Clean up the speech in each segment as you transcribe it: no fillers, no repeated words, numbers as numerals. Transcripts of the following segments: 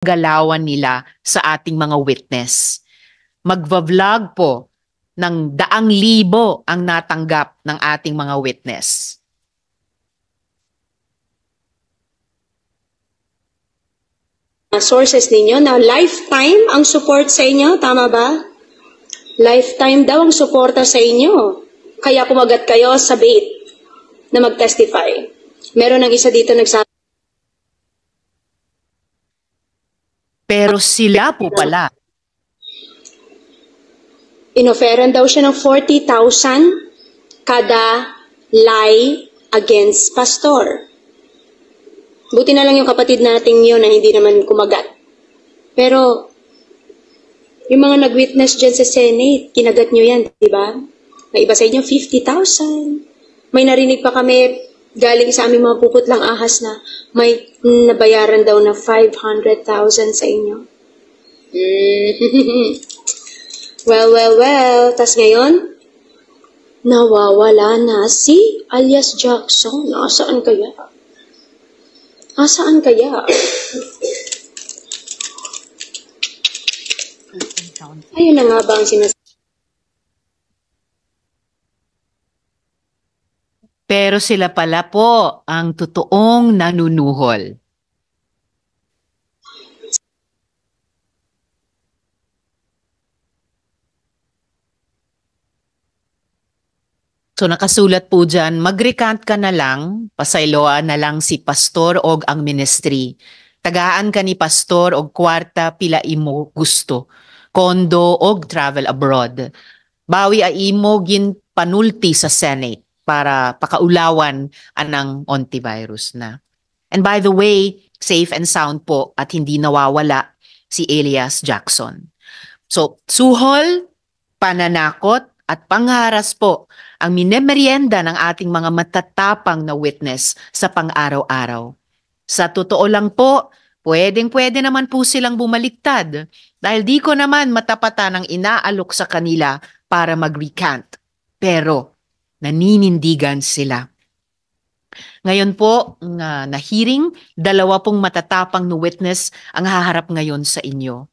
galawan nila sa ating mga witness. Magva-vlog po ng 100,000 ang natanggap ng ating mga witness. Sources ninyo na lifetime ang support sa inyo, tama ba? Lifetime daw ang suporta sa inyo. Kaya kumagat kayo sa bait na mag-testify. Meron ng isa dito nagsabi. Pero sila po pala. Inoferan daw siya ng 40,000 kada lie against pastor. Buti na lang yung kapatid nating yun na hindi naman kumagat. Pero, yung mga nag-witness dyan sa Senate, kinagat nyo yan, di ba? May iba sa inyo, 50,000. May narinig pa kami galing sa aming mga puputlang ahas na may nabayaran daw na 500,000 sa inyo. Well. Tas ngayon, nawawala na si alias Jackson. Nasaan kaya? Asaan kaya? Ayun na nga ba ang sinasabi? Pero sila pala po ang totoong nanunuhol. So nakasulat po dyan, mag-recant ka na lang, pasayloa na lang si pastor og ang ministry. Tagaan ka ni pastor og kwarta pila imo gusto, kondo og travel abroad. Bawi a imo gin panulti sa Senate para pakaulawan anang antivirus na. And by the way, safe and sound po at hindi nawawala si Elias Jackson. So, suhol, pananakot at pangharas po ang minemerienda ng ating mga matatapang na witness sa pang-araw-araw. Sa totoo lang po, pwedeng-pwede naman po silang bumaliktad dahil di ko naman matapatan ang inaalok sa kanila para mag-recant. Pero naninindigan sila. Ngayon po, na hearing, 2 pong matatapang na witness ang haharap ngayon sa inyo.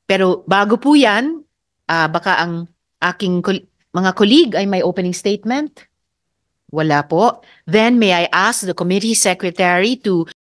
Pero bago po yan, baka ang aking mga colleague ay may opening statement? Wala po. Then may I ask the committee secretary to